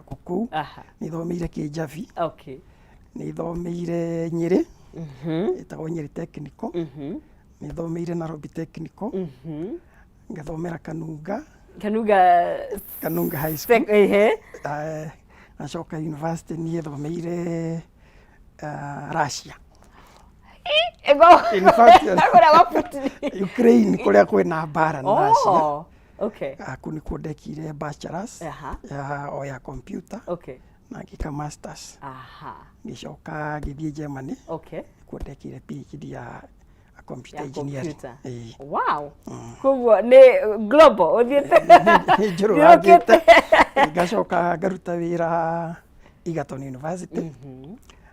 Kuku ni thomeire Kijavi. Okay. Ni thomeire Nyeri. Etagwo Nyeri Technical. Ni thomeire Nairobi Technical. Ngathomera Kanunga High School. Nacoka university ni thomeire Russia. In fact, Ukraine kuria kwina mbara na Russia. Okay. Kuni kudekire bachelors ya computer. Okay. Na ngika masters. Ngicoka ngithie Germany. Okay. Kudekire PhD ya computer engineering. Wow. Kugo ni global uthiete. Njurugite. Ngacoka ngaruta wira Egerton University.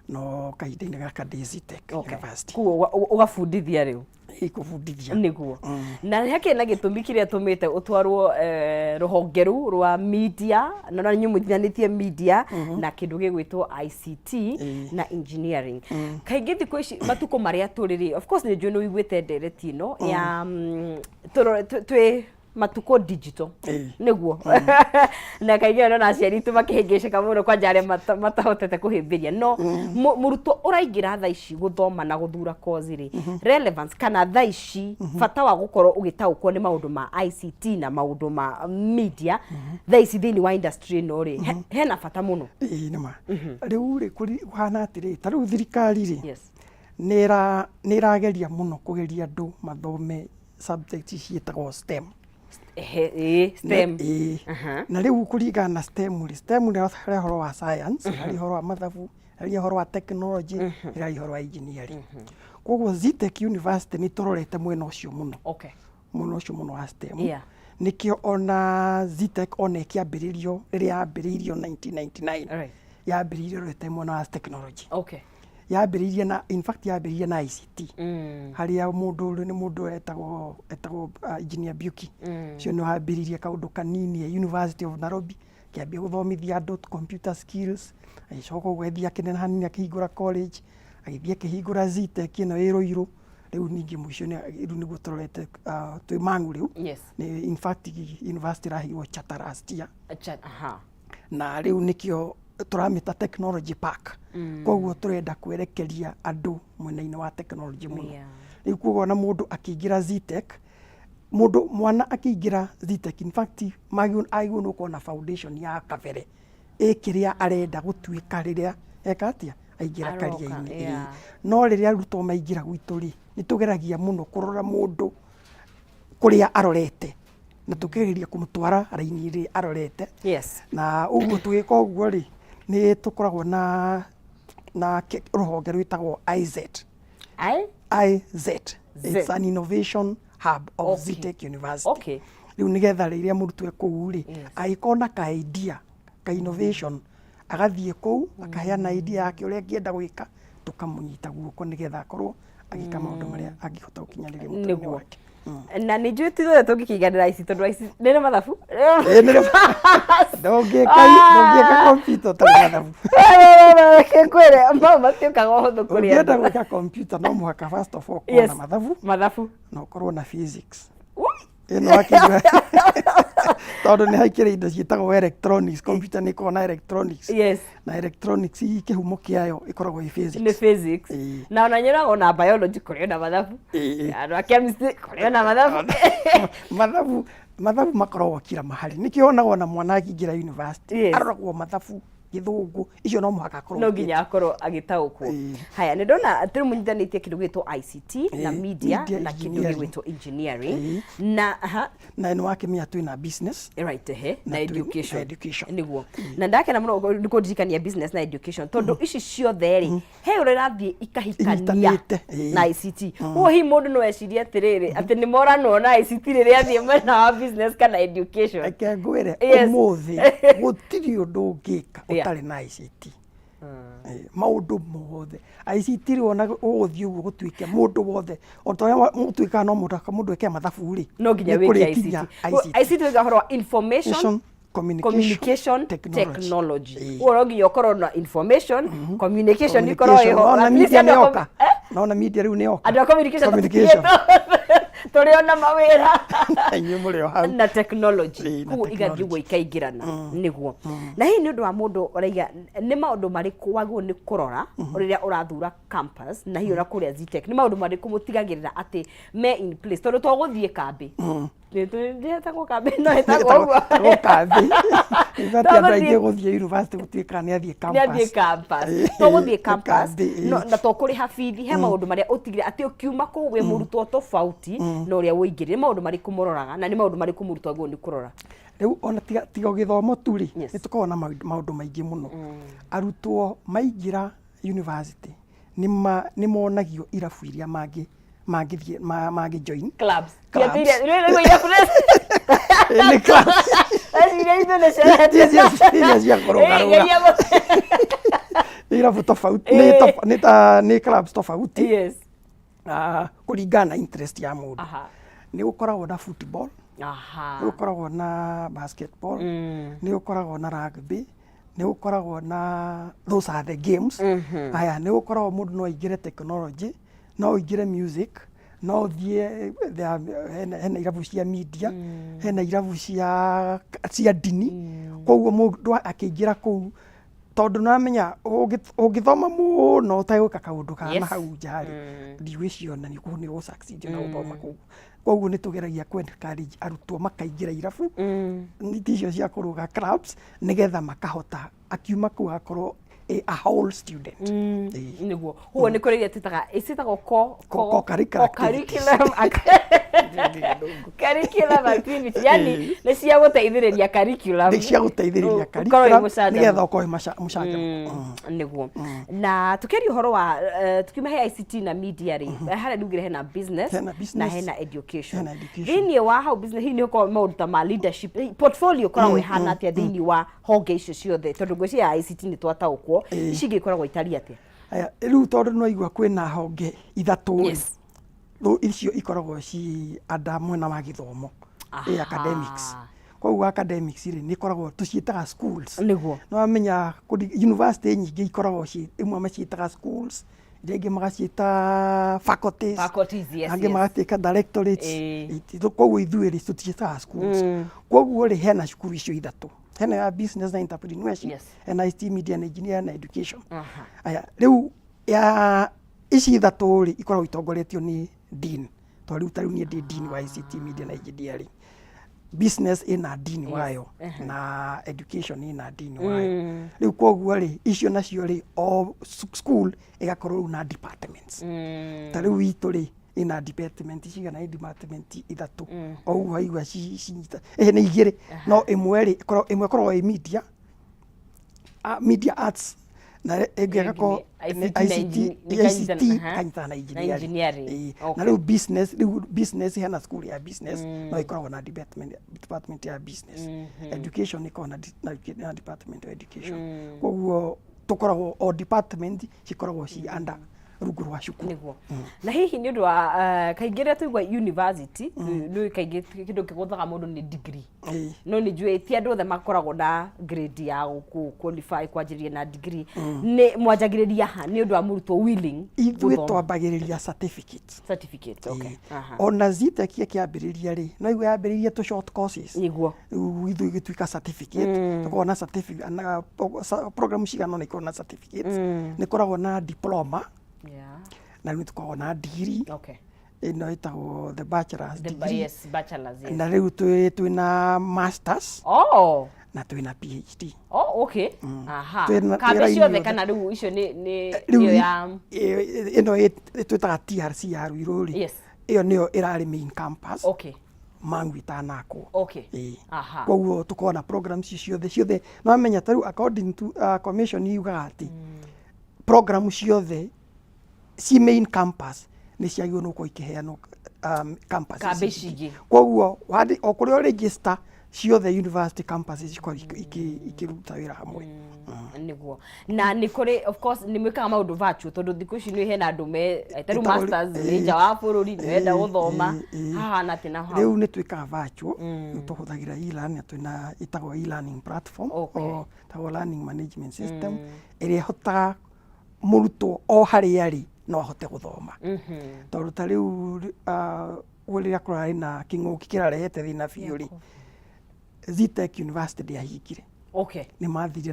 No kahinda-inĩ gaka Tech University. Kuo ugabundithia riu. Ikubundithia niguo. Na hake na gitumi kiria tumite utwarwo ruhongeru rwa media na nyumutithanitie media na kindu gigwitwo ICT na engineering. Kaingi thiko ici matuko maria turiri, of course ni njui no wigwite ndereti ino ya twi matuko digital niguo. Na kaingi no na ciari tu makihingicika muno kwa njare matahotete kuhimbiria no muruto uraingira tha ici guthoma na guthura course ri relevance kana tha ici fata wa gukorwo ugitaukwo ni maundu ma ICT na maundu ma media tha ici thini wa industry no ri hena fata muno. Nima riu ri kuri hana atiri ta riu thirikari ri nirageria muno kugeria andu mathome subjects cietagwo STEM. STEM. Na riu kuringana na STEM ni horo wa science, hari horo wa mathabu, hari horo wa technology, hari horo wa engineering. Koguo Tech University ni turorete mwena ucio muno. Okay. Muno ucio muno wa STEM. Nikio ona Tech ona kiambiririo riria yambiririo 1999. Yambiririo rete mwena wa technology. Okay. Yambiririe na in fact yambiririe na ICT. Haria mundu ni mundu etagwo engineer Buki. Cio no yambiririe kaundu kanini University of Nairobi kiambia guthomithia andu computer skills. Aicoka gwethia kinene hanini akihingura college, agithia kihingura Tech ino iruiru. Riu ningi mwisho riu niguo turorete twi mangu riu. Ni in fact university rahirwo charter last year. Na riu nikio turamita technology park. Koguo turenda kwerekeria andu mwena-ini wa technology muno. Riu koguo na mundu akiingira Tech, mundu mwana akiingira Tech, in fact aigu no kona foundation ya kabere ikiria arenda gutuika riria ekatia aingira karia-ini. No riria arutwo maingira gwitu ri ni tugeragia muno kurora mundu kuria arorete na tukigeria kumutwara raini ri arorete. Na uguo tugika uguo ri ni tukoragwo na ruhonge rwitagwo IZ. It's an innovation hub of Tech University. Riu nigetha riria murutwo kuu ri aikona ka idea ka innovation agathie kuu akaheana idea yake uria angienda gwika tukamunyita guoko nigetha akorwo agika maundu maria angihota gukinyaniria mutumia wake. Na ni njui tu tugikiganira ici tondu ici nene mathabu ndongeka computer ta mathabu kwere mama tukaga hotho kuria ngenda gwika computer no muhaka first of all kuna mathabu no korwo na physics ino akigwa tondu ni haikire indo cietagwo electronics. Computer ni kona electronics. Na electronics kihumo kiayo ikoragwo i physics. Ni physics. Na ona nyira ona biology kuria na mathabu. Ano chemistry kuria na mathabu. Mathabu makoragwo kira mahali. Nikionagwo na mwana akigira university aroragwo mathabu githungu icio no muhaka akorwo no nginya akorwo agitaukwo. Haya ni ndona tiri munyithanitie kindu gitwo ICT na media na kindu gitwo engineering na ni wakimia twina business na education niguo. Na ndake na muno ndikondirikania business na education tondu ici ciothe ri he urirathie ikahikania na ICT. Hi mundu no eciria atiriri ati ni morano na ICT riria athie mwena wa business kana education. Ake ngwire umuthi gutiri undu ungika utari na ICT. Maundu mothe ICT ri wona uguthie uguo gutuike mundu wothe ontoya mutuika no mundu eke mathabu ri no nginya wiki ICT wigahorwa information communication technology. Urogi ukorwo na information communication ikorwo iho na media ni oka. Naona media riu ni oka. Andu communication turi ona mawira inyuĩ mũrĩ o hau na technology na kuo igathigwo ikaingĩrana nĩguo na hihi nĩ ũndũ wa mũndũ ũraiga nĩ maũndũ marĩkũ wagĩrĩirwo nĩ kũrora rĩrĩa ũrathura campus na hihi ona kũrĩa Zitech nĩ maũndũ marĩkũ mũtigagĩrĩra atĩ me in place tondũ twagũthiĩ kambĩ ndĩretagwo kambĩ no ĩtagwo ũguo kambĩ ibati andũ aingĩ gũthiĩ university gũtuĩka nĩ athiĩ campus tũgũthiĩ campus na tũkũrĩha bithi he maũndũ marĩa ũtigire atĩ ũkiuma kũu wĩ mũrutwo tofauti na ũrĩa wũingĩrire maũndũ marĩkũ mũroraga na nĩ maũndũ marĩkũ mũrutwo agĩrĩirwo nĩ kũrora rĩu ona tiga gĩthomo tu rĩ nĩ tũkoragwo na maũndũ maingĩ mũno arutwo maingĩra university nĩ monagio irabu iria mangĩ join clubs ni clubs cia kũrũgarũga irabu tofauti nĩ clubs tofauti kũringana na interest ya mũndũ nĩ gũkoragwo na football nĩ gũkoragwo na basketball nĩ gũkoragwo na rugby nĩ gũkoragwo na those are the games aya nĩ gũkoragwo mũndũ no aingĩre technology no aingĩre music no thiĩ hena irabu cia media hena irabu cia ndini koguo mũndũ akĩingĩra kũu tondũ namenya ũngĩthoma mũno ũtagwĩka kaũndũ kana hau nja rĩ ndigwĩciona nĩ gũ-succeed na gũthoma kũu koguo nĩ tũgeragia encourage arutwo makaingĩra irabu icio cia kũrũga clubs nĩgetha makahota akiuma kũu agakorwo a whole student nĩguo huo nĩ kũrĩa ĩtagwo curriculum activity yani nĩ cia gũteithĩrĩria curriculum nĩgetha ũkorwo mũcanjamũku nĩguo na tũkĩaria ũhoro wa tukiuma he ICT na media rĩ harĩa ndugire hena business na hena education thĩinĩ wa hau business hii nĩ ũkorwo maũndũ ta ma leadership portfolio koragwo ĩhana atĩa thĩinĩ wa honge icio ciothe tondũ ngwĩciria ICT nĩ twataũkwo ici ingĩ ikoragwo itariĩ atĩa rĩu tondũ no igua kwĩna honge ithatũ icio ikoragwo ci ada mwena wa gĩthomo academics koguo academics rĩ nĩ ikoragwo tũciĩtaga schools nĩguo no amenya university nyingĩ ikoragwo imwe maciĩtaga schools iria ingĩ magaciĩta faculties angĩ magatuĩka directorates koguo ithuĩ rĩ tũtiĩtaga schools koguo rĩ hena cukuru icio ithatũ hena ya business na entrepreneurship hena ICT media na engineering na education aya rĩu ya ici ithatũ rĩ ikoragwo itongoretio nĩ dean tondũ rĩu tarĩu niĩ ndĩ dean wa ICT media na engineering business ina dean wayo na education ina dean wayo rĩu koguo rĩ icio nacio rĩ o school igakorwo na departments tarĩu itũ rĩ ina department cigana i department ithatũ oguo aigua cinyita nĩ igĩrĩ no ĩmwe rĩ ĩmwe korwo ĩ media arts na ĩngĩgakorwo ICT kanyita na engineering na rĩu business hena school ya business no ikoragwo na department ya business education ikoragwo na department ya education koguo tũkoragwo o department cikoragwo ci under rungu rwa cukuru na hihi nĩ ũndũ wa kaingĩ rĩrĩa tũigua university nĩ kaingĩ kĩndũ kĩgũthaga mũndũ nĩ degree no nĩ njũĩ ti andũ othe makoragwo na grade ya qualify kwanjĩrĩria na degree nĩ mwanjagĩrĩria ha nĩ ũndũ wa mũrutwo willing ithuĩ twambagĩrĩria certificate ona Zitech kĩambĩrĩria rĩ no igua yambĩrĩirie tũ short courses nĩguo ithuĩ gĩtuĩka certificate tũkoragwo na certificate na program cigana na ikoragwo na certificates nĩ koragwo na diploma na nĩ tũkoragwo na degree ĩno ĩtagwo the bachelor's degree na rĩu twĩna masters na twĩna PhD kambĩ ciothe kana rĩu icio nĩyo ya ĩno twĩtaga TRC ya Ruiru rĩ ĩyo nĩyo ĩrarĩ main campus mangu itanakwo koguo tũkoragwo na programs ciothe no amenya tarĩu according to commission yugaga atĩ program ciothe si main campus nĩ ciagĩrĩirwo nĩ gũkorwo ikĩheanwo campus koguo o kũrĩa register ciothe university campuses cikoragwo ikĩruta wĩra hamwe nĩguo na nĩ kũrĩ of course nĩ mwĩkaga maũndũ virtual tondũ thikũ ici nĩ hena andũ tarĩu masters nĩ nja wa bũrũri nĩ wenda gũthoma hahana atĩ na hau rĩu nĩ twĩkaga virtual nĩ tũhũthagĩra e-learning twĩna ĩtagwo e-learning platform tagwo learning management system ĩrĩa ĩhotaga mũrutwo o harĩa arĩ no ahote gũthoma tondũ ta rĩu rĩrĩa kũrarĩ na kĩng'ũki kĩrarehete thĩna biũ rĩ, ZTech University ndĩahingire. Okay. Nĩ mathire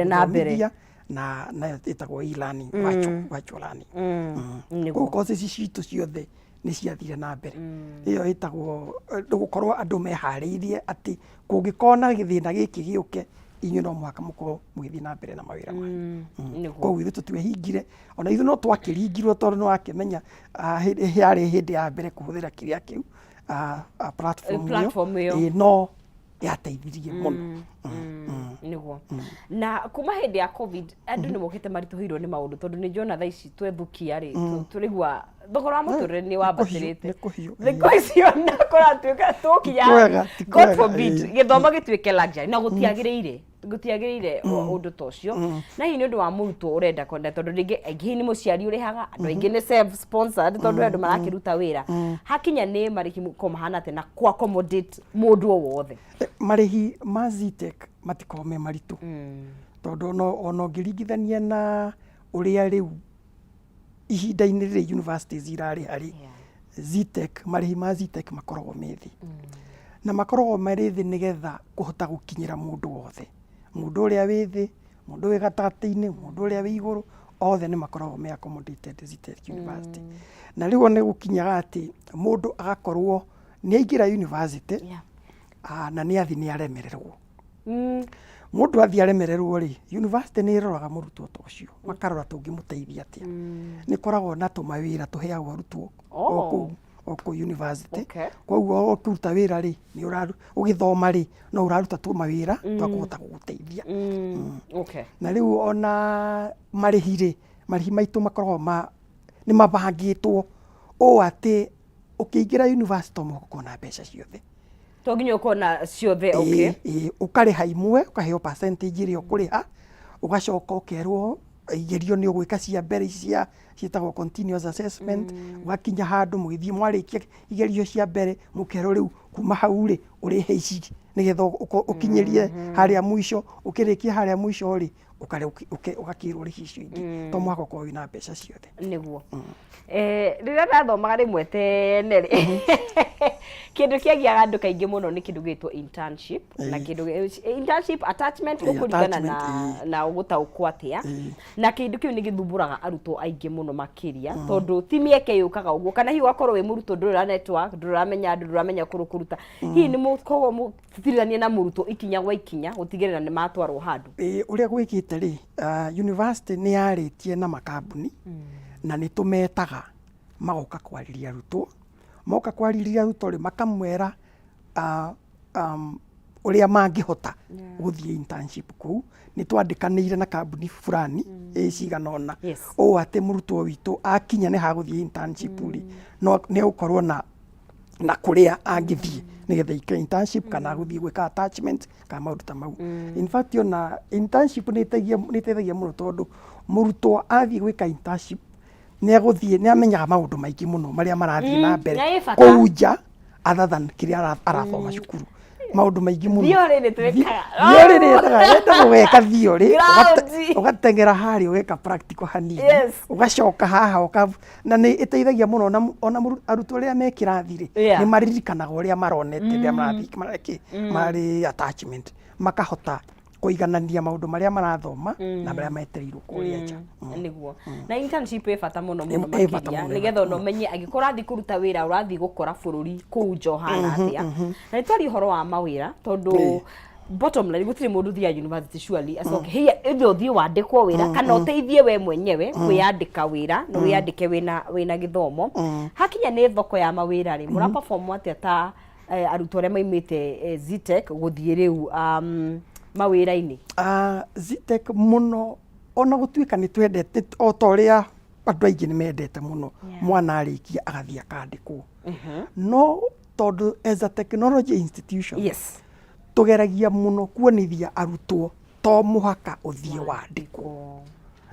na mbere na ĩtagwo e-learning, virtual learning. Koguo courses citũ ciothe nĩ ciathire na mbere. Ĩyo ĩtagwo gũkorwo andũ meharĩirie atĩ kũngĩkorwo na gĩthĩna gĩkĩ gĩũke, inyuĩ no mũhaka mũkorwo mũgĩthiĩ na mbere na mawĩra manyu. Koguo ithuĩ tũtiehingire, ona ithuĩ no twakĩringirwo tondũ nĩ wakĩmenya yarĩ hĩndĩ ya mbere kũhũthĩra kĩrĩa kĩu platform ĩyo, no yateithirie mũno. Nĩguo. Na kuma hĩndĩ ya COVID andũ nĩ mokĩte maritũhĩirwo nĩ maũndũ tondũ nĩ njona thaa ici twethukia rĩ, tũrĩgua thogora wa mũtũrĩre nĩ wambatĩrĩte. Thikũ icio na kũratuĩka tũkinya God forbid gĩthomo gĩtuĩke luxury na gũtiagĩrĩire ũndũ ta ũcio. Na hihi nĩ ũndũ wa mũrutwo ũrenda kwenda tondũ rĩngĩ aingĩ nĩ mũciari ũrĩhaga, andũ aingĩ nĩ self sponsored tondũ andũ marakĩruta wĩra. Hakinya nĩ marĩhi ko mahana atĩ na ku accommodate mũndũ o wothe. Marĩhi ma ZTech matikoragwo me maritũ tondũ ona ũngĩringithania na ũrĩa rĩu ihinda-inĩ rĩrĩ universities irarĩ harĩ ZTech, marĩhi ma ZTech makoragwo me thĩ, na makoragwo marĩ thĩ nĩgetha kũhota gũkinyĩra mũndũ wothe, mũndũ ũrĩa wĩ thĩ, mũndũ wĩ gatagatĩ-inĩ, mũndũ ũrĩa wĩ igũrũ, othe nĩ makoragwo me accommodated ZTech University. Na rĩu nĩ gũkinyaga atĩ mũndũ agakorwo nĩ aingĩra university na nĩ athi nĩ aremererwo. Mũndũ athi aremererwo rĩ, university nĩ ĩroraga mũrutwo ta ũcio, makarora tũngĩmũteithia atĩa. Nĩ koragwo na tũmawĩra tũheagwo arutwo o kũu university. Koguo ũkĩruta wĩra rĩ, ũgĩthoma rĩ, no ũraruta tũmawĩra twa kũhota gũgũteithia. Na rĩu ona marĩhi maitũ makoragwo nĩ mabangĩtwo ũũ atĩ ũkĩingĩra university to mũhaka ũkorwo na mbeca ciothe. To nginya uko na ciothe. Ũkarĩha imwe, ũkaheo percentage ĩrĩa ũkũrĩha, ũgacoka ũkerwo igerio nĩ ũgwĩka cia mbere cia ciĩtagwo continuous assessment, ũgakinya handũ mũgĩthiĩ mwarĩkia igerio cia mbere mũkerwo rĩu kuma hau rĩ ũrĩhe ici nĩgetha ũkinyĩrie harĩa mũico, ũkĩrĩkia harĩa mũico rĩ ũgakĩrwo rĩhi icio ingĩ, to mũhaka ũkorwo wĩna mbeca ciothe. Nĩguo. Rĩrĩa ndathomaga rĩmwe tene rĩ, kĩndũ kĩagiaga andũ kaingĩ mũno nĩ kĩndũ gĩtwo internship, na kĩndũ internship attachment gũkũringana na ũgũtaũkwo atĩa, na kĩndũ kĩu nĩ gĩthumbũraga arutwo aingĩ mũno makĩria tondũ ti mĩeke yũkaga ũguo, kana hihi wakorwo wĩ mũrutwo ndũrĩ na network, ndũramenya andũ, ndũramenya kũruta, hihi nĩ mũkoragwo mũtirithania na mũrutwo ikinya gwa ikinya gũtigĩrĩra nĩ matwarwo handũ. Ũrĩa gwĩkĩte rĩ, university nĩ yarĩtie na makambuni na nĩ tũmetaga magoka kwarĩria arutwo, moka kwarĩria arutwo rĩ makamwĩra ũrĩa mangĩhota gũthiĩ internship kũu. Nĩ twandĩkanĩire na kambuni fulani cigana ũna ũũ atĩ mũrutwo witũ akinya nĩ hagũthiĩ internship rĩ, no nĩ gũkorwo na kũrĩa angĩthiĩ nĩgetha ike internship kana gũthiĩ gwĩka attachment kana maũndũ ta mau. In fact ona internship nĩ ĩteithagia mũno tondũ mũrutwo athiĩ gwĩka internship nĩ agũthiĩ nĩ amenyaga maũndũ maingĩ mũno marĩa marathiĩ na mbere kũu nja other than kĩrĩa arathoma cukuru. Maũndũ maingĩ mũno. Thiorĩ nĩ twĩkaga. Thiorĩ nĩ twĩkaga gwĩka thiorĩ, ũgatengera harĩa ũgeka practical hanini, ũgacoka haha na nĩ ĩteithagia mũno ona arutwo arĩa me kĩrathi rĩ nĩ maririkanaga ũrĩa maronete rĩrĩa marĩ attachment, makahota kũiganania maũndũ marĩa marathoma na marĩa metereirwo kũrĩa nja. Nĩguo. Na internship ĩ bata mũno makĩria nĩgetha ona ũmenye angĩkorwo ũrathiĩ kũruta wĩra ũrathiĩ gũkora bũrũri kũu nja ũhana atĩa. Na nĩ twaria ũhoro wa mawĩra tondũ bottom line gũtirĩ mũndũ ũthiaga university surely acoke hihi ĩthiĩ ũthiĩ wandĩkwo wĩra kana ũteithie we mwenyewe kwĩyandĩka wĩra na wĩyandĩke wĩna gĩthomo. Hakinya nĩ thoko ya mawĩra rĩ, mũra perform atĩa ta arutwo arĩa maimĩte ZTech gũthiĩ rĩu mawĩra-inĩ? ZTech mũno ona gũtuĩka nĩ twendete o ta ũrĩa andũ aingĩ nĩ mendete mũno mwana arĩkia agathiĩ akandĩkwo, no tondũ as a technology institution tũgeragia mũno kuonithia arutwo to mũhaka ũthiĩ wandĩkwo.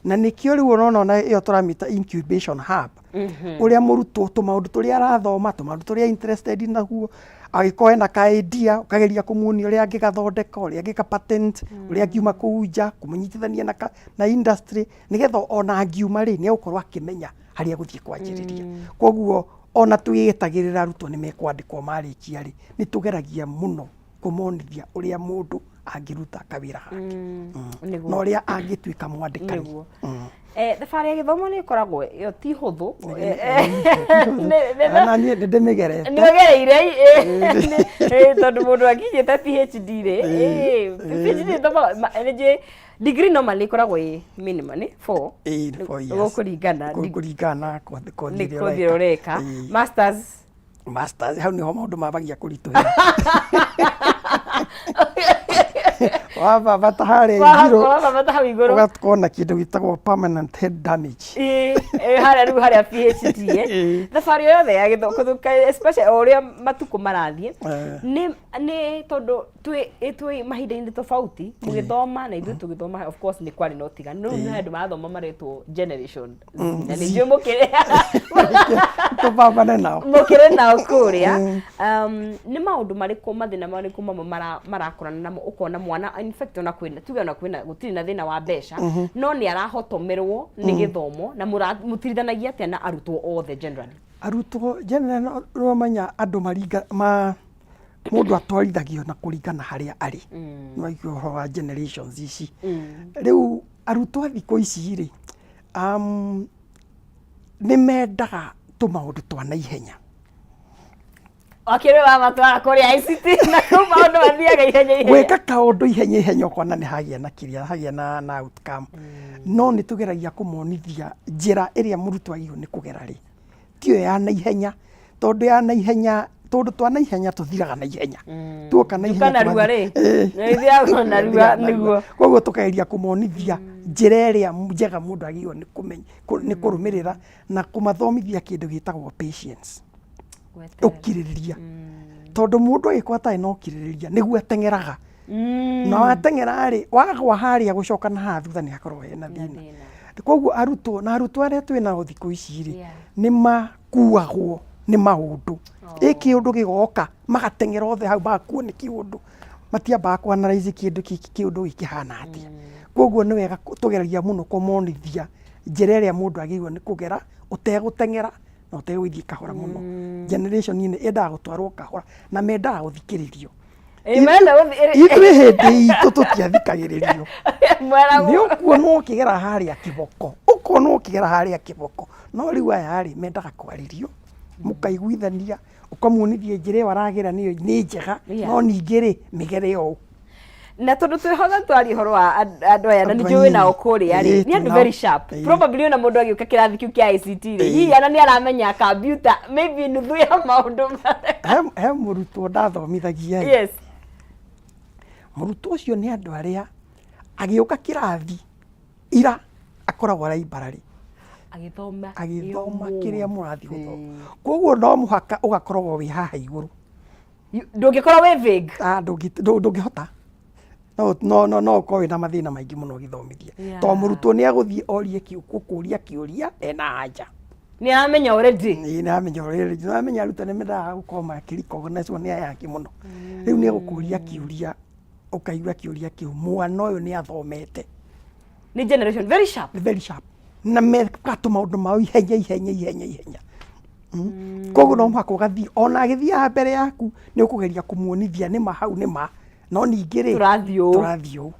Na nĩkĩo rĩu ũrona ĩyo tũramĩta incubation hub, ũrĩa mũrutwo tũmaũndũ tũrĩa arathoma, tũmaũndũ tũrĩa interested naguo, agĩkorwo ena ka idea ũkageria kũmuonia ũrĩa angĩgathondeka, ũrĩa angĩka patent, ũrĩa angiuma kũu nja, kũmũnyitithania na industry nĩgetha ona angiuma rĩ nĩ egũkorwo akĩmenya harĩa egũthiĩ kwanjĩrĩria. Koguo ona twĩtagĩrĩra arutwo nĩ mekwandĩkwo marĩkia rĩ nĩ tũgeragia mũno kũmonithia ũrĩa mũndũ angĩruta kawĩra hake na ũrĩa angĩtuĩka mwandĩkani. Thabarĩ ya gĩthomo nĩ ĩkoragwo yo ti hũthũ. Na niĩ nĩ ndĩmĩgerete. Nĩ ũgereire tondũ mũndũ akinyĩte PhD rĩ PhD nĩ degree normally ĩkoragwo ĩ minimum nĩ 4 gũkũringana na kothi ĩrĩa ũreka. Masters hau nĩho maũndũ mabagia kũritũhĩra. Wabata harĩa igũrũ ũgakorwo na kĩndũ gĩtagwo permanent head damage. Harĩa rĩu harĩa PhD thabarĩ yothe ya gĩthomo especially ũrĩa matukũ marathiĩ nĩ tondũ twĩ mahinda-inĩ tofauti mũgĩthoma na ithuĩ tũgĩthoma of course nĩ kwarĩ na ũtiganu no nĩ andũ marathoma maretwo generation na nĩ njũĩ mũkĩrĩ nao kũrĩa nĩ maũndũ marĩkũ mathĩna marĩkũ mamwe marakorana namo ũkona mwana in fact ona kwĩna tuge ona kwĩna gũtirĩ na thĩna wa mbeca no nĩ arahotomerwo nĩ gĩthomo na mũtirithanagia atĩa na arutwo othe generally. Arutwo generally no manya andũ maringa mũndũ atwarithagio na kũringana harĩa arĩ no ũhoro wa generations ici rĩu arutwo thikũ ici rĩ nĩ mendaga tũmaũndũ twa naihenya. Akĩrĩ wa matwara kũrĩa ICT na kuma ũndũ mathiaga ihenya gwĩka kaũndũ ihenya ũkona nĩ hagĩa na kĩrĩa hagĩa na outcome no nĩ tũgeragia kũmonithia njĩra ĩrĩa mũrutwo agĩrĩirwo nĩ kũgera rĩ tiyo ya naihenya tondũ ya naihenya tondũ twa naihenya tũthiraga naihenya tuoka naihenya narua rĩ nĩthiaga narua nĩguo koguo tũkageria kũmonithia njĩra ĩrĩa njega mũndũ agĩrĩirwo nĩ kũmenya nĩ kũrũmĩrĩra na kũmathomithia kĩndũ gĩtagwo patience ũkirĩrĩria tondũ mũndũ agĩkorwo atarĩ na ũkirĩrĩria nĩguo ateng'eraga na wateng'era rĩ wagwa harĩa gũcoka na haha thutha nĩ hakoragwo hena thĩna. Koguo arutwo arĩa twĩnao thikũ ici rĩ nĩ makuagwo nĩ maũndũ kĩũndũ gĩgoka magateng'era othe hau magakuo nĩ kĩũndũ matiambaga kũanalyze kĩũndũ gĩkĩhana atĩa. Koguo nĩ wega tũgeragia mũno kũmonithia njĩra ĩrĩa mũndũ agĩrĩirwo nĩ kũgera ũtegũteng'era na ũtegũthiĩ kahora mũno. Generation nĩ yendaga gũtwarwo kahora na mendaga gũthikĩrĩrio. Ithuĩ hĩndĩ itũ tũtiathikagĩrĩrio nĩ ũkuonwo ũkĩgera harĩa kĩboko ũkonwo ũkĩgera harĩa kĩboko no rĩu aya rĩ mendaga kwarĩrio mũkaiguithania ũkamuonithia njĩra ĩyo aragera nĩ njega no ningĩ rĩ mĩgere ũũ. Na tondũ twĩhoga twaria ũhoro wa andũ aya na nĩnjũĩ nao kũrĩa rĩ nĩ andũ very sharp probably ona mũndũ agĩũka kĩrathi kĩu kĩa ICT rĩ hihi ana nĩ aramenya computer maybe nuthu ya maũndũ he mũrutwo ndathomithagia yes mũrutwo ũcio nĩ andũ arĩa agĩũka kĩrathi ira akoragwo library agĩthoma kĩrĩa mũrathi gũthoma koguo no mũhaka ũgakoragwo wĩ haha igũrũ ndũngĩkorwo wĩ vague ndũngĩhota no ũkorwo wĩna mathĩna maingĩ mũno ũgĩthomithia tondũ mũrutwo nĩ agũthiĩ orie gũkũria kĩũria ena anja nĩ aramenya already nĩ aramenya already nĩ aramenya arutani mendaga gũkorwo makĩrika organize nĩ ayaki mũno rĩu nĩ egũkũria kĩũria ũkaigua kĩũria kĩu mwana ũyũ nĩ athomete nĩ generation very sharp na meka tũmaũndũ mao ihenya koguo no mũhaka ũgathiĩ ona agĩthiaga mbere yaku nĩ ũkũgeria kũmuonithia nĩma hau nĩma no ningĩ rĩ tũrathiĩ ũũ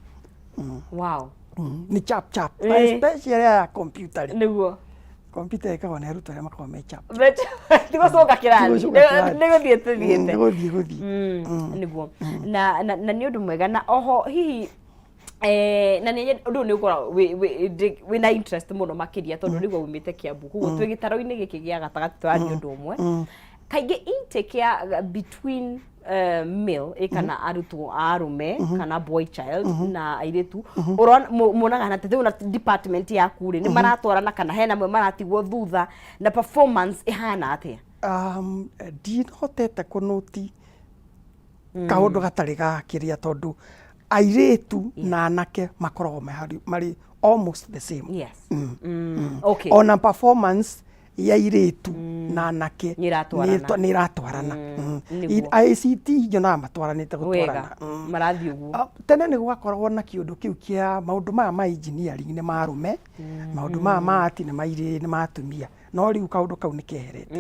wow nĩ chap especially ya computer nĩguo computer ĩkagwo nĩ arutwo arĩa makoragwo me chap tigũcoka kĩrathi nĩgũthiĩ tũthiĩte nĩguo na nĩ ũndũ mwega na oho hihi na nĩ ũndũ nĩ ũkoragwo wĩna interest mũno makĩria tondũ nĩguo umĩte Kiambu koguo twĩ gĩtaro-inĩ gĩkĩ gĩa gatagatĩ tũraria ũndũ ũmwe kaingĩ intake ya between male kana arutwo a arume kana boy child na airĩtu muonaga na tete una department yaku rĩ nĩ maratwarana kana hena mwe maratigwo thutha na performance ihana atĩa? Ndihotete kũnoti kaũndũ gatarĩ ga kĩrĩa tondũ airĩtu na anake makoragwo marĩ almost the same. Yes. Okay. Ona performance ya iritu na anake nä iratwarana ICT njona matwaranite gutwarana marathi uguo tene nä gwakoragwo na kiundu kiu kia maundu maya ma engineering nä marume maundu maya ma ati nä matumia no riu kaundu kau nä keherete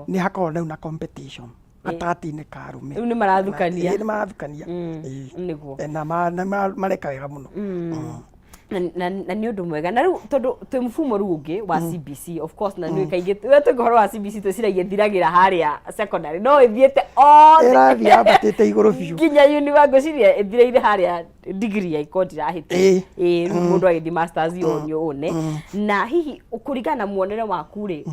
nä hakorwo rĩu na competition gatagatĩ-inĩ ka arume rĩu nĩ marathukania nĩguo na mareka wega mũno na nĩ ũndũ mwega na rĩu tondũ twĩ mũfumo rĩu ũngĩ wa CBC of course na nĩ kaingĩ twĩ ũhoro wa CBC twĩciragia ĩthiragĩra harĩa secondary no ĩthiĩte ĩrathiĩ yambatĩte igũrũ biũ nginya university ĩthiĩire harĩa degree ya iko ndirahĩtia mũndũ agĩthiĩ masters one na hihi kũringana na muonere waku rĩ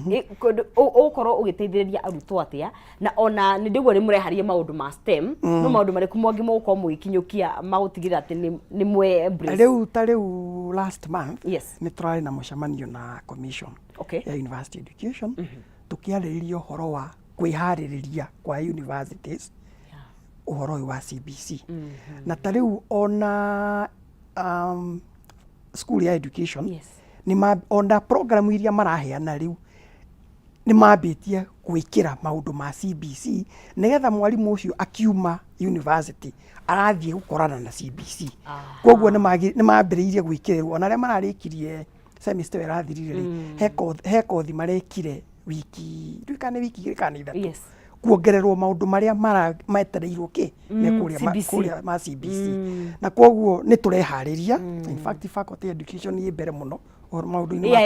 ũgũkorwo ũgĩteithĩrĩria arutwo atĩa na ona nĩ ndĩguo nĩ mũreharie maũndũ ma STEM no maũndũ marĩkũ mangĩ mũgũkorwo mũgĩkinyũkia magũtigĩrĩra atĩ nĩ mwe embrace rĩu ta rĩu last month nĩ tũrarĩ na mũcemanio na commission ya university education tũkĩarĩrĩria ũhoro wa kwĩharĩrĩria kwa universities ũhoro wa CBC na ta rĩu ona school ya education ona program iria maraheana rĩu nĩ mambĩtie gwĩkĩra maũndũ ma CBC nĩgetha mwarimũ ũcio akiuma university arathiĩ gũkorana na CBC koguo nĩ mambĩrĩirie gwĩkĩrĩrwo ona arĩa mararĩkirie semester ĩrathirire he kothi marekire wiki kana ithatũ kuongererwo maundu maria metereirwo kũrĩa ma CBC na koguo nĩ tũrehariria in fact faculty education nĩ mbere mũno maundu-inĩ ma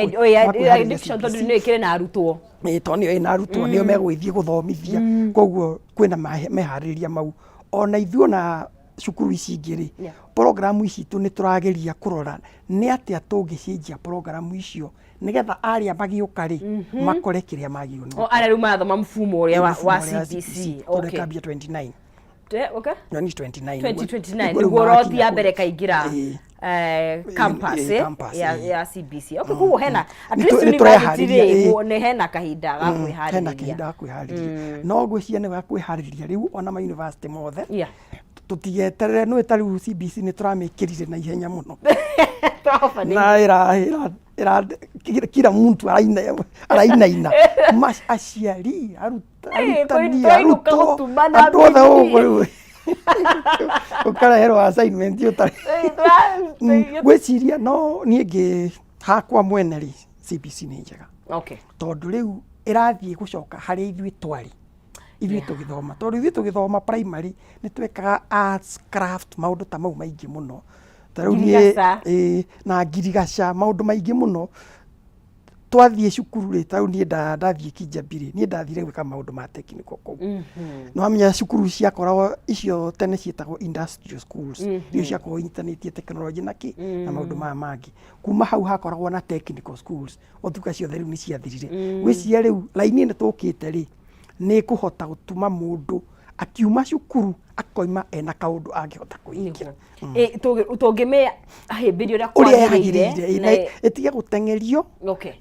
education tondũ nĩ ĩkĩrĩ na arutwo tondũ nĩ na arutwo nĩo megũgĩthiĩ gũthomithia koguo kwĩna meharĩrĩria mau ona ithuĩ na cukuru ici ingĩ rĩ programu ici nĩ tũrageria kũrora nĩ atĩa tũngĩcenjia programu icio nĩgetha arĩa magĩũka rĩ makore kĩrĩa magĩũka arĩa rĩu marathoma mfumo ũrĩa wa CBC tũrekambia 29 2029 nĩguo rothi ya mbere kaingĩra campus ya CBC koguo hena at least university nĩ hena kahinda ga kwĩharĩrĩria no ngwĩciria nĩ ga kwĩharĩrĩria rĩu ona ma university mothe tutigeterere nĩ ta rĩu CBC nĩ tũramĩkĩrire na ihenya mũno na kila mtu arainaina aciari arutani arutwo andũ othe ũguo rĩu ũkareherwo assignment gwĩciria no niĩ hakwa mwene rĩ CBC nĩ njega tondũ rĩu ĩrathiĩ gũcoka harĩa ithuĩ twarĩ ithuĩ tũgĩthoma tondũ ithuĩ tũgĩthoma primary nĩ twekaga arts craft maũndũ ta mau maingĩ mũno na ngirigaca maũndũ maingĩ mũno twathiĩ cukuru rĩ ta rĩu niĩ ndathiĩ Kinjabirĩ niĩ ndathire gwĩka maũndũ ma technical kũu no amenya cukuru ciakoragwo icio tene ciĩtagwo industrial schools icio ciakoragwo inyitanĩtie tekinoronjĩ na na maũndũ maya mangĩ kuma hau hakoragwo na technical schools othuka ciothe rĩu nĩ ciathirire gwĩciria rĩu raini ĩno tũkĩte rĩ nĩ kũhota gũtuma mũndũ akiuma cukuru akoima ena kaundu angĩhota kũingĩra tũngĩmĩhĩmbĩria ũrĩa kwagĩrĩire ĩtige gũteng'erio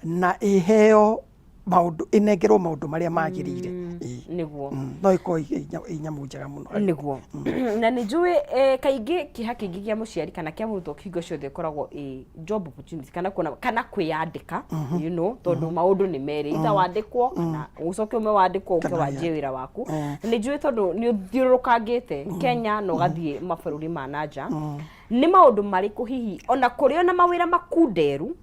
na ĩheo maundu inengerwo maundu maria magĩrĩire nĩguo no ĩkorwo inyamũ njega mũno nĩguo na nĩ njũĩ kaingĩ kĩha kĩngĩ kĩa mũciari kana kĩa mũrutwo hingo ciothe ĩkoragwo job opportunity kana kwĩyandĩka you know tondũ maũndũ nĩ merĩ either wandĩkwo kana ũcoke ũme wandĩkwo ũke wanjie wĩra waku nĩ njũĩ tondũ nĩ ũthiũrũrũkangĩte Kenya na ũgathiĩ mabũrũri ma nanja nĩ maũndũ marĩkũ hihi ona kũrĩ ona mawĩra makunderu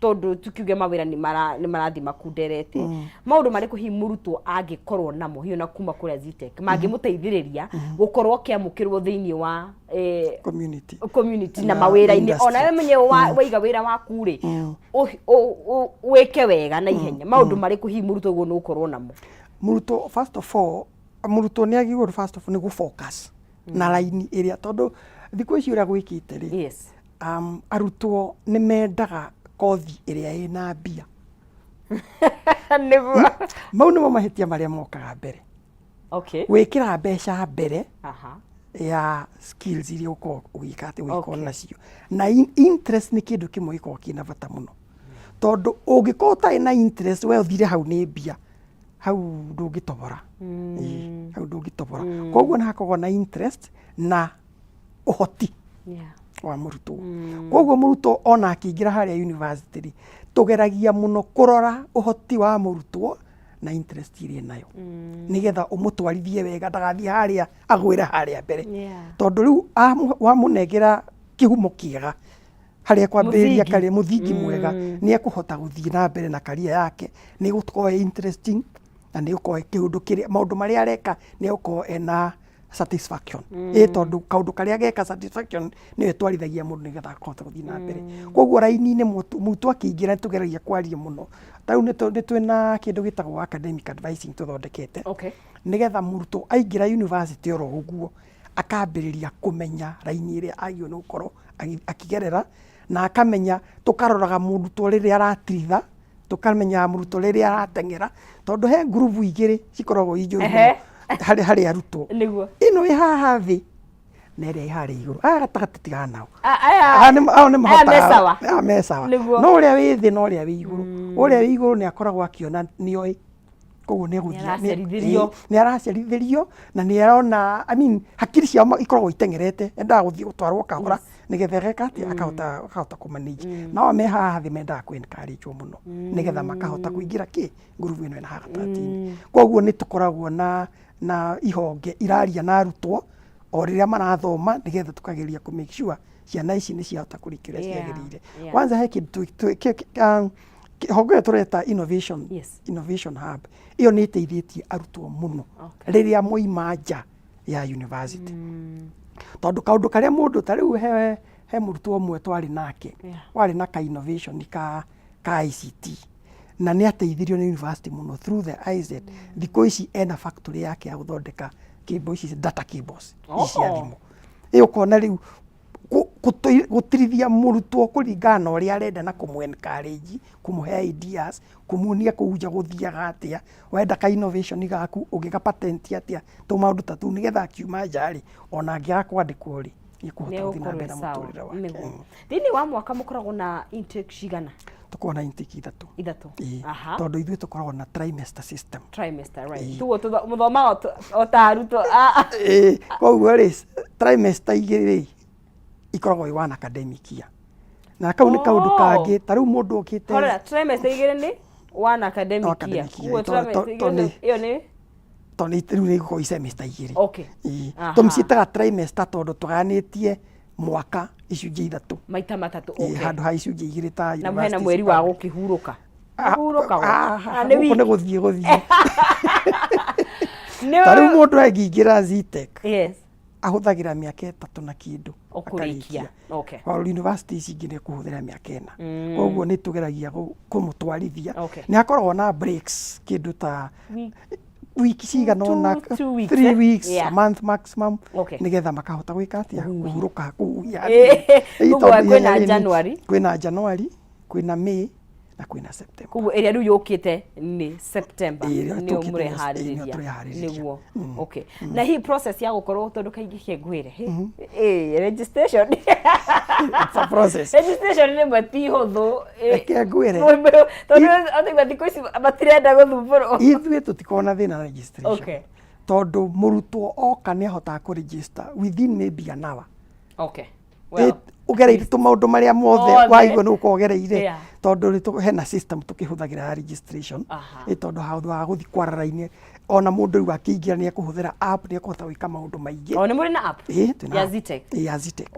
tondũ tukiuge mawĩra nĩ marathi makunderete maũndũ marĩkũ hihi mũrutwo angĩkorwo namo hihi ona kuma kũrĩa Zitech mangĩmũteithĩrĩria gũkorwo kĩamũkĩrwo thĩinĩ wa community na mawĩra-inĩ ona we mwenyewe waiga wĩra waku rĩ wĩke wega na ihenya maũndũ marĩkũ hihi mũrutwo ũguo nĩ ũkorwo namo mũrutwo first of all mũrutwo nĩ agĩrĩirwo first of all nĩ gũ-focus na raini ĩrĩa tondũ thikũ ici ũrĩa gwĩkĩte rĩ arutwo nĩ mendaga kothi ĩrĩa ĩna mbia mau nĩmo mahĩtia marĩa mokaga mbere gwĩkĩra mbeca mbere ya skills iria ũkorwo ũgĩka atĩ ũgĩkorwo nacio na interest nĩ kĩndũ kĩmwe gĩkoragwo kĩna bata mũno tondũ ũngĩkorwo ũtarĩ na interest we ũthire hau nĩ mbia hau ndũngĩtobora koguo nĩ hakoragwo na interest na ũhoti wa mũrutwo koguo mũrutwo ona akĩingĩra harĩa university tũgeragia mũno kũrora ũhoti wa mũrutwo na interest iria nayo nigetha ũmũtwarithie wega ndagathiĩ harĩa agwĩre harĩa mbere tondũ rĩu wamũnengera kĩhumo kĩega harĩa kwambĩrĩria karĩ mũthingi mwega nĩ ekũhota gũthiĩ na mbere na career yake nĩ gũkorwo interesting na nĩ gũkorwo kĩũndũ kĩrĩa maũndũ marĩa areka nĩ gũkorwo ena satisfaction tondũ kaũndũ karĩa geka satisfaction nĩ etwarithagia mũndũ nĩgetha akahota gũthiĩ na mbere koguo raini-inĩ mũrutwo akĩingĩra tũgeragia kwaria mũno rĩu nĩ twĩna kĩndũ gĩtagwo academic advising tũthondekete nĩgetha mũrutwo aingĩra university oro ũguo akambĩrĩria kũmenya raini ĩrĩa agĩrĩirwo nĩ gũkorwo akĩgerera na akamenya tũkaroraga mũrutwo rĩrĩa aratiritha tũkamenya mũrutwo rĩrĩa arateng'era tondũ he ngurubu igĩrĩ cikoragwo ijũru harĩ arutwo ĩno ĩ haha thĩ na ĩrĩa ĩ harĩa igũrũ aya gatagatĩ tigana nao ao nĩ mahotaga mesawa no ũrĩa wĩ thĩ na ũrĩa wĩ igũrũ ũrĩa wĩ igũrũ nĩ akoragwo akĩona nĩoĩ koguo nĩ egũthiĩ nĩ aracerithĩrio na nĩ arona hakiri ciao ikoragwo iteng'erete endaga gũthiĩ gũtwarwo kahora nĩgetha geka atĩ akahota kũmanage nao me haha thĩ mendaga kũ-encourage mũno nĩgetha makahota kũingĩra ngurubu ĩno ĩna haha gatagatĩ-inĩ koguo nĩ tũkoragwo na ihonge iraria na arutwo o rĩrĩa marathoma nĩgetha tũkageria kũ make sure ciana ici nĩ ciahota kũrĩkia ũrĩa ciagĩrĩire kwanza he kĩndũ honge tũreta innovation hub iyo nĩ ĩteithĩtie arutwo mũno rĩrĩa moima nja ya university tondũ kaũndũ karĩa mũndũ ta rĩu he mũrutwo ũmwe twarĩ nake warĩ na ka innovation ka ICT na nĩ ateithirio nĩ university mũno through the IZ thikũ ici ena factory yake ya gũthondeka cables ici data cables ici cia thimũ ũkona rĩu gũtirithia mũrutwo kũringana na ũrĩa arenda na kũmũ-encourage kũmũhe ideas kũmuonia kũu nja gũthiaga atĩa wenda ka innovation gaku ũngĩga patent atĩa maũndũ ta tũu nĩgetha akiuma nja rĩ ona angĩaga kwandĩkwo rĩ nĩekũhota gũthiĩ na mbere na mũtũrĩre wake thĩinĩ wa mwaka mũkoragwo na intake cigana tukoragwo na intake ithatũ tondũ ithuĩ tũkoragwo na trimester system tuo mũthoma o ta arutwo koguo rĩ trimester igĩrĩ rĩ ikoragwo i one academic year na kau nĩ kaũndũ kangĩ ta rĩu mũndũ okĩte trimester igĩrĩ nĩ one academic year kuo trimester igĩrĩ iyo nĩ tondũ rĩu nĩ gũkorwo i semester igĩrĩ tũmĩciĩtaga trimester tondũ tũgayanĩtie mwaka icunjĩ ithatũ maita matatũ handũ ha icunjĩ igĩrĩ ta na hena mweri wa gũkĩhurũka nĩ gũthiĩ ta rĩu mũndũ angĩingĩra ZTech ahũthagĩra mĩaka 3 na kĩndũ akũrĩkia university ici ingĩ nĩ kũhũthĩra mĩaka 4 koguo nĩ tũgeragia kũmũtwarithia nĩ hakoragwo na breaks kĩndũ ta wiki cigana ona 3 weeks a month maximum nĩgetha makahota gwĩka atĩa kũhurũka kũu kwĩna January kwĩna May na kwĩna September koguo ĩrĩa rĩu yũkĩte nĩ September nĩyo mũreharĩrĩria nĩguo na hii process ya gũkorwo tondũ kaingĩ kĩngwĩre registration registration nĩ mati hũthũ kĩngwĩre tondũ atĩ thikũ ici matirenda gũthumbũrwo ithuĩ tũtikoragwo na thĩna na registration tondũ mũrutwo oka nĩ ahotaga kũ-register within maybe an hour ũgereire tũmaũndũ marĩa mothe waigua nĩ gũkorwo ũgereire tondũ hena system tũkĩhũthagĩra ya registration tondũ handũ ha gũthiĩ kwara raini ona mũndũ rĩu akĩingĩra nĩ ekũhũthĩra app nĩ ekũhota gwĩka maũndũ maingĩ nĩ mũrĩ na app ya ZTech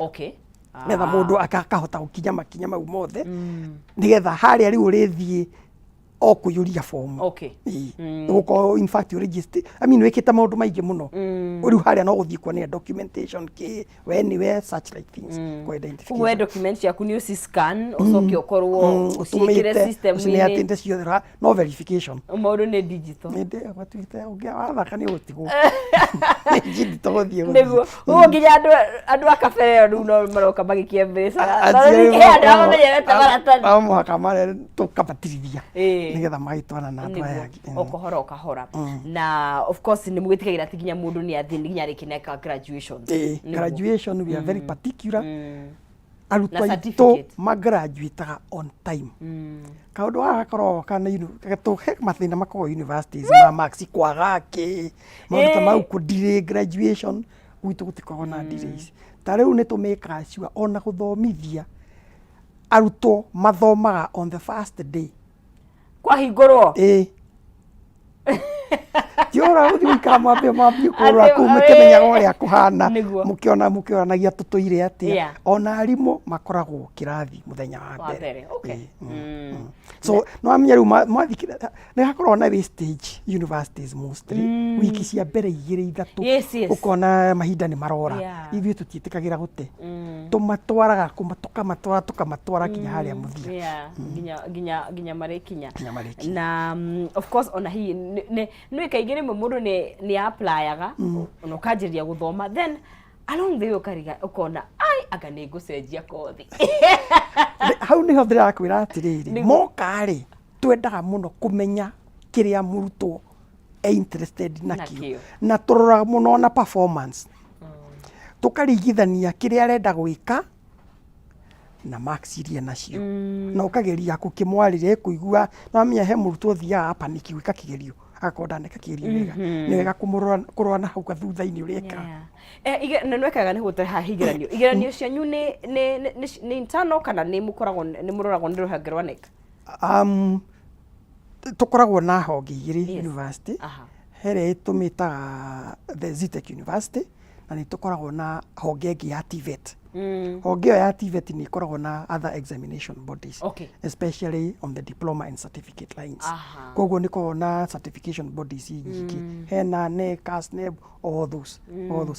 nĩgetha mũndũ akahota gũkinya makinya mau mothe nĩgetha harĩa rĩu ũrĩthiĩ o kũiyũria form gũkorwo in fact wĩkĩte maũndũ maingĩ mũno rĩu harĩa no gũthiĩ kuonania documentation we such like things we document ciaku nĩ ũci-scan ũcoke ũkorwo ũciĩkĩre system-inĩ ciothe no verification maũndũ nĩ digital wathaka nĩ ũgũtigwo nĩguo ũguo nginya andũ a kabere rĩu no maroka magĩkia mbeca no mũhaka marĩa tũkabatirithia nĩgetha magĩtwana na andũ aya o kahora na of course nĩ mũgĩtigagĩra atĩ nginya mũndũ nĩ athĩ nginya arĩkĩneka graduation we are very particular arutwo aitũ magraduataga on time kaũndũ gagakorwo kana mathĩna makoragwo universities ma marks kwaga maũndũ ta mau kũ delay graduation gwitũ gũtikoragwo na delays ta riu ni tumika sure ona guthomithia arutwo mathomaga on the first day kwa hingurwo Tiora uthi kamwambia kurwa kumekemenya uria kuhana mukioranagia tutoire atia ona arimu makoragwo kirathi muthenya wa mbere so no amenya ru mwathikira ne hakorwo na stage universities mostly wiki cia mbere 2-3 ukona mahinda ni marora ithuĩ tutiitĩkagĩra gute tumatwaraga tukamatwara kinya haria muthia nginya marekinya na of course ona hi no kaingĩ rĩmwe mũndũ nĩ applyaga ona ũkanjĩrĩria gũthoma then along the way ukariga ukona ai aka nĩ ngũcenjia kothi hau nĩho ndĩrakwĩra atĩrĩrĩ mokari twendaga mũno kũmenya kĩrĩa mũrutwo interested nakio na tũroraga mũno na performance tũkarigithania kĩrĩa arenda gwĩka na marks iria nacio na ũkageria gũkĩmwarĩre kũigua no menya he mũrutwo thiaga paniki gwĩka kĩgerio agakorwo neka kĩgerio wega nĩ wega kũrora na hau gathutha-inĩ ũreka na nwekaga nĩ gũtaha igeranio cianyu nĩ internal kana nĩ mũroragwo nĩ rũhonge rwa NEC tukoragwo na honge igĩrĩ university here ĩtũmĩtaga the ZTech University na nĩ tukoragwo na honge ĩngĩ ya TVET honge ĩyo ya TVET nĩ ĩkoragwo na other examination bodies especially on the diploma and certificate lines koguo nĩ koragwo na certification bodies nyingĩ hena NEC, NEB, all those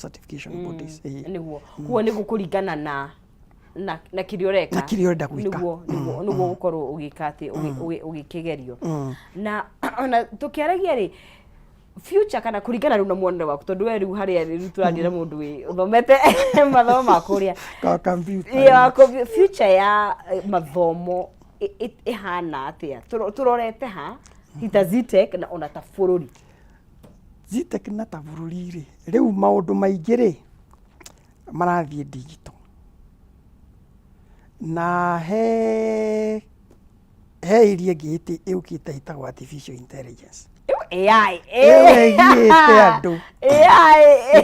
certification bodies nĩguo kuo nĩ gũkũringana na kĩrĩa ũreka na kĩrĩa ũrenda gwĩka nĩguo gũkorwo ũgĩka atĩ ũgĩkĩgerio na ona tũkĩaragia rĩ future kana kuringana na muonere waku tondu we riu haria riu turandira mundu wi uthomete mathomo makuria ka computer future ya mathomo ihana atia turorete ha hita ZTech na ona ta bururi ZTech na ta bururi ri riu maundu maingi ri marathie digital na he iria ngĩte yũkĩte ĩtagwo artificial intelligence AI gĩte andũ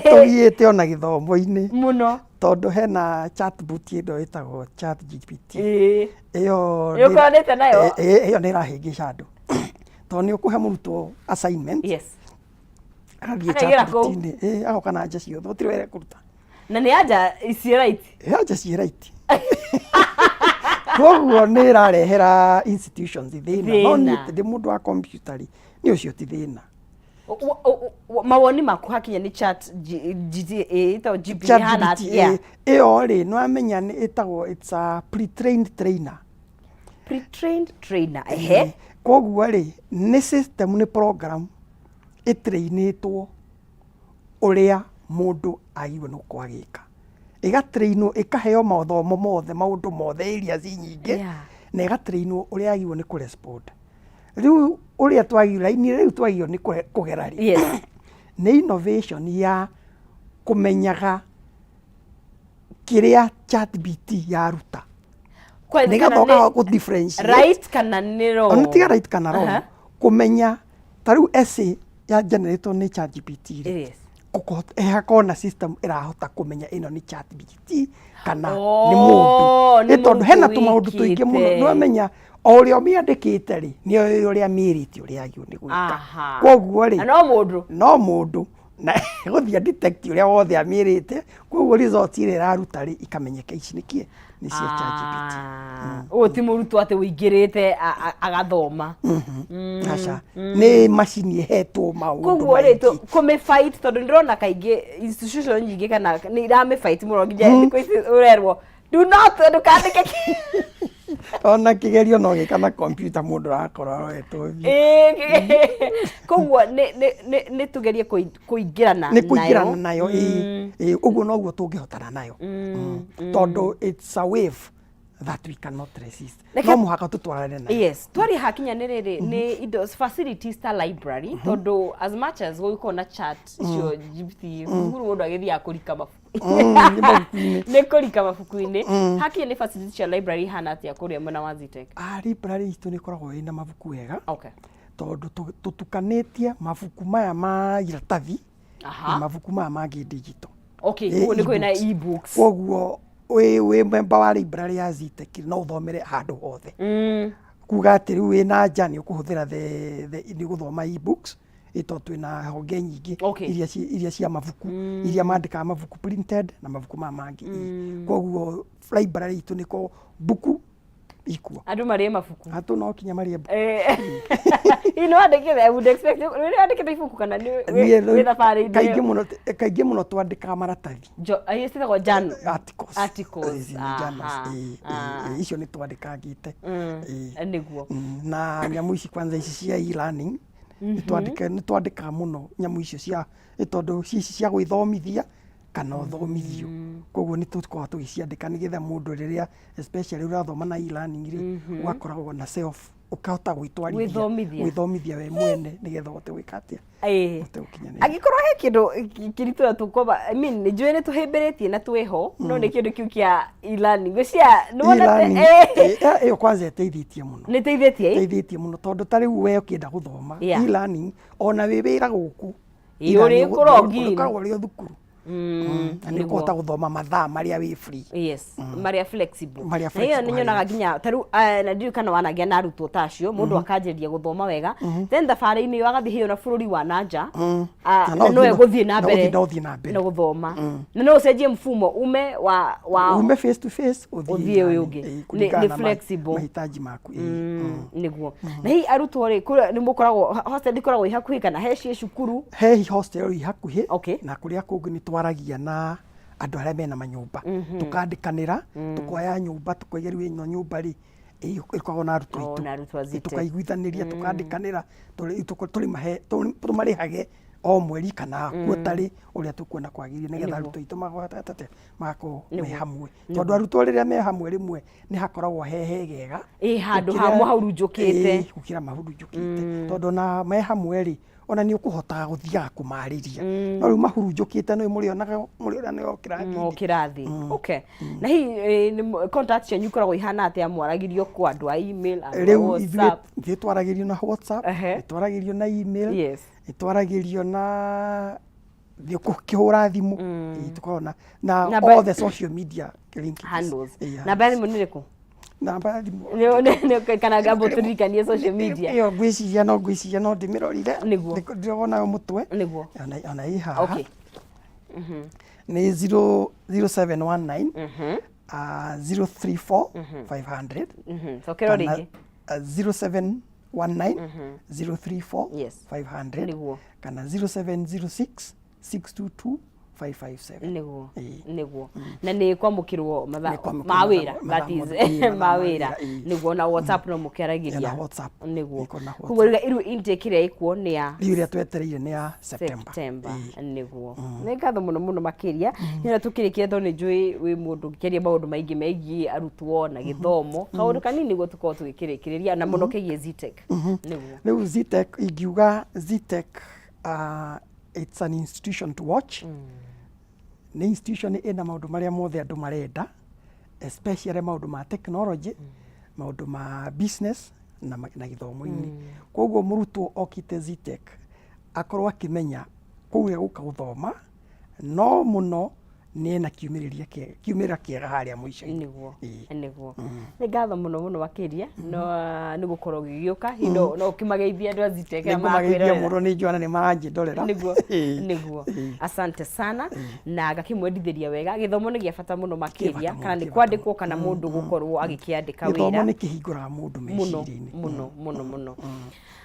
tũgĩte ona gĩthomo-inĩ mũno tondũ hena chatbot ĩno ĩtagwo ChatGPT ĩyo ũkonete nayo ĩyo nĩ ĩrahĩngĩca andũ tondũ nĩ ũkũhe mũrutwo assignment agathiĩ ChatGPT-inĩ agoka na anja ciothe gũtirĩ wĩra kũruta na nĩ anja ciĩ right anja ciĩ right koguo nĩ ĩrarehera institutions thĩna no niĩ ndĩ mũndũ wa computer rĩ nĩ ũcio ti thĩna mawoni maku hakinya nĩ GPT hana atia ĩyo rĩ nĩ wamenya nĩ ĩtagwo it's a pre-trained trainer koguo rĩ nĩ system nĩ program ĩtrainĩtwo ũrĩa mũndũ agĩrĩirwo nĩ gũkorwo agĩka ĩgatrainwo ĩkaheo mathomo mothe maũndũ mothe areas nyingĩ na ĩgatrainwo ũrĩa agĩrĩirwo nĩ kũrespond riu ũrĩa twagĩrĩirwo raini rĩu twagĩrĩirwo nĩ kũgera rĩ nĩ innovation ya kũmenyaga kĩrĩa ChatGPT yaruta nĩgathoka gũ differentiate right kana nĩ wrong ona tiga right kana wrong kũmenya ta rĩu essay ya generatwo nĩ ChatGPT rĩ ĩhakorwo na system ĩrahota kũmenya ĩno nĩ ChatGPT kana nĩ mũndũ tondũ hena tũmaũndũ tũingĩ mũno nĩ wamenya o ũrĩa ũmĩandĩkĩte rĩ nĩ ũrĩa mĩrĩte ũrĩa agĩrĩirwo nĩ gwĩka koguo rĩ no mũndũ na gũthiĩ detect ũrĩa wothe amĩrĩte koguo result ĩrĩa ĩraruta rĩ ikamenyeka ici nĩ cia ChatGPT ũũ ti mũrutwo atĩ ũingĩrĩte agathoma aca nĩ macini ĩhetwo maũndũ koguo rĩ kũmĩ-fight tondũ ndĩrona kaingĩ institution nyingĩ kana nĩ iramĩ-fight mũno nginya thikũ ici ũrerwo ndũkandĩke ona kĩgerio no gĩka na computer mũndũ arakorwo aroetwo koguo nĩ tũgerie kũingĩrana nayo ũguo noguo tũngĩhotana nayo tondũ it's a wave that we cannot resist no mũhaka tũtwarane nayo twari hakinya nĩ rĩrĩ nĩ indo facilities ta library tondũ as much as gũgĩkorwo na chat icio GPT mũndũ agĩthiaga kũrika mabuku nĩ kũrika mabuku-inĩ hakinya nĩ facilities cia library hana atĩa kũrĩa mwena wa ZTech library itũ nĩ ĩkoragwo ĩna mabuku wega tondũ tũtukanĩtie mabuku maya ma iratathi na mabuku maya mangĩ digital Okay, kuo niko na e-books. Koguo we member wa library ya ZTech no uthomere handu hothe. Kuga ati riu wina nja ni ukuhuthira ni guthoma e-books ito twina honge nyingi iria cia mabuku iria mandika mabuku printed na mabuku mangi. Koguo library itu niko buku ikuo. Andu marie mabuku. Atu no kinya marie buku. Ino andikire, I would expect ni andikire ibuku kana ni we thabari inde. Kaingi muno twandika maratathi. Ayo sitagwo journal. Articles. Icio ni twandikagite. Niguo. Na nyamu ici kwanza ici cia e-learning ni twandika muno nyamu icio cia tondu ici cia gwithomithia kana uthomithio. Koguo ni tukoragwo tugiciandika nigetha mundu riria especially urathoma na e-learning ri ugakoragwo na self ukahota gwithomithia we mwene nigetha uhote gwika atia. Agikorwo he kindu kiritura tukoba I mean njue ni tuhimbiretie na tweho no ni kindu kiu kia e-learning gcia nuona iyo kwanza eteithitie muno. Ni teithitie muno tondu tari we ukienda guthoma e-learning ona we wira guku uri kurongi uri thukuru. Ni kuhota guthoma mathaa maria wi free. Yes, maria flexible. Na hiyo ni nyonaga nginya taru na ndiru kana wanagia na arutwo tacio mundu akanjiria guthoma wega then thabari-ini yo agathi hiyo na bururi wa nanja no eguthie na mbere na guthoma na no ucenjie mfumo ume wa ume face to face uthie uyu ungi ni flexible mahitaji maku niguo. Na hii arutwo ri ni mukoragwo hostel ikoragwo ihakuhi kana he cukuru he hostel ihakuhi na kuria kungi ni twaragia na andu aria mena manyumba tukandikanira tukoya nyumba tukoya riu ino nyumba ri ikoragwo na arutwo itu tukaiguithaniria tukandikanira tumarihage o mweri kana kuotari uria tukwona kwagiria nigetha arutwo itu magako me hamwe tondu arutwo riria me hamwe rimwe ni hakoragwo hegega handu hamwe haurunjukite gukira mahurunjukite tondu na me hamwe ri ona ni ukuhota guthia kumariria no riu mahurunjukite no murionaga ni okirathi. Okay, na hii contact cia nyukoragwo ihana atia mwaragirio kwa andu a email and WhatsApp twaragirio na WhatsApp twaragirio na email twaragirio na kihura thimu tukona na all the social media handles. Na bali muniriku namba ya thimu ne kana gabo turikanie social media iyo gwiciria no ndimirorire ndirona yo mutwe ona iha. Okay, ni 0719 034 500 so kero ringi 0719 034 500 kana 0706 622 557 niguo na ni kwamukirwo mawira that is mawira niguo na WhatsApp no mukeragiria niguo kugo iru intake ria ikuo ni ya iria twetereire ni ya September niguo ni ngatho muno makiria nyina tukirikia tho ni njui wi mundu kiria maundu maingi meigi arutwo na githomo kaundu kanini niguo tukorwo tugikirikiria na muno kigie ZTech niguo riu ZTech ingiuga ZTech it's an institution to watch. Ni institution ina maundu maria mothe andu marenda especially maundu ma technology maundu ma business na githomo-ini. Koguo murutwo okite ZTech akorwo akimenya kuuge guka guthoma no muno ni na kiumira kiega haria mwisho-ini niguo ni ngatho muno makiria no ni gukorwo gigiuka hindo no kimageithia andu a ZTech ya makwira muno ni njwana ni maranjindorera niguo asante sana na gakimwendithiria wega githomo ni gia bata muno makiria kana ni kwandikwo kana mundu gukorwo agikiandika wira githomo ni kihingura mundu meciria-ini muno.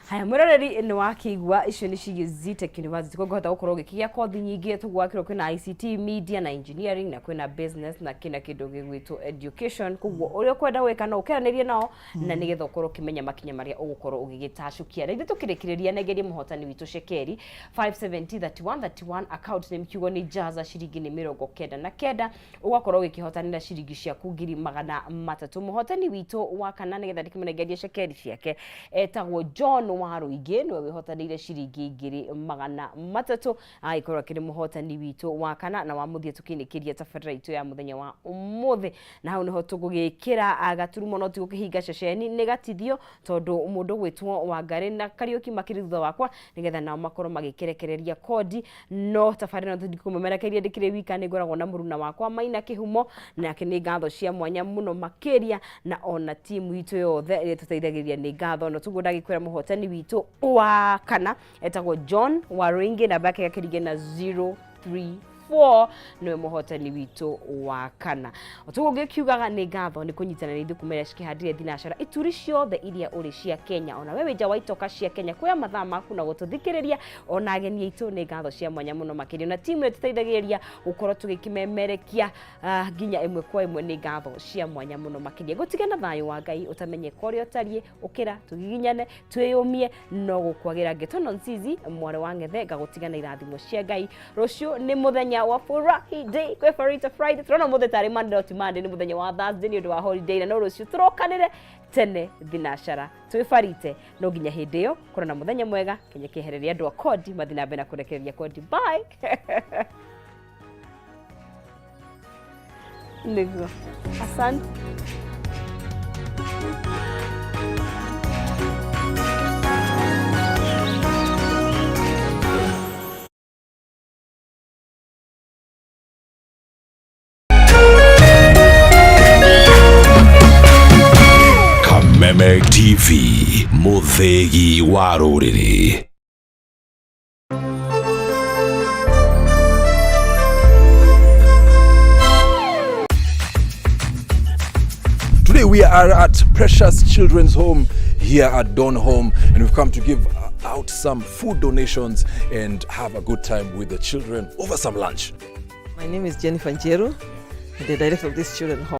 Haya muroreri ni wakigwa icio ni cigi ZTech University koguo gukorwo gikigia kothi nyingi tugwakirwo kwina ICT media na engineering na kwina business na kina kindu gigwitwo education koguo uria kwenda gwika no ukeranirie nao na nigetha ukorwo kimenya makinya maria ugukorwo ugigitacukia na ithu tukirikiriria negerie muhotani witu Shekeri 5703131 account name kiugo ni jaza shiringi ni 99 ugakorwo ugikihotanira shiringi ciaku 300 muhotani witu wa kana nigetha ndikimunegerie Shekeri ciake etagwo John wa ruingi niwe wihotanire ciringi 2,300 aikorwo kiri muhotani witu wa kana na wa muthie tukinikiria tabarĩra itu ya muthenya wa umuthi na hau niho tugugikira agaturumo no tigukihinga ceceni ni gatithio tondu mundu gwitwo Wangari na Kariuki makiri thutha wakwa nigetha nao makorwo magikerekereria kodi no tabarĩra no tũndikumemerekeria ndikire wika ni ngoragwo na muruna wakwa Maina Kihumo nake ni ngatho cia mwanya muno makiria na ona timu itu yothe ĩrĩa tũteithagĩrĩria ni ngatho no tugo ndagikwira muhotani witu wa kana etagwo John Waringi na bake yakirige na 034 niwe muhotani witu wa kana otugo ngikiugaga ni ngatho ni kunyitana ni thukumere cikihandire thinacara ituri ciothe iria uri cia Kenya ona wewe nja waitoka cia Kenya kuya mathaa maku na gututhikiriria ona ageni aitu ni ngatho cia mwanya muno makiria na timu tuteithagĩrĩria gukorwo tugikimemerekia nginya imwe kwa imwe ni ngatho cia mwanya muno makiria gutigana thayo wa Ngai utamenye kore otariĩ ukira tugiginyane twiyumie no gukwagira ngetono nzizi mware wa ngethe gagutigana irathimo cia Ngai rucio ni muthenya wa furahi day kwe Farita Friday turona muthe tari Monday to Monday ni muthenya wa Thursday ni undu wa holiday na no rucio turokanire tene thinacara twifarite no nginya hindi yo kurona muthenya mwega Kenya kihereria andu a kodi mathina mbena kurekereria kodi bye niguo asante Kameme TV muthegi wa ruriri. Today we are at Precious Children's Home here at Dawn Home, and we've come to give out some food donations and have a good time with the children over some lunch. My name is Jennifer Njeru, the director of this children's home.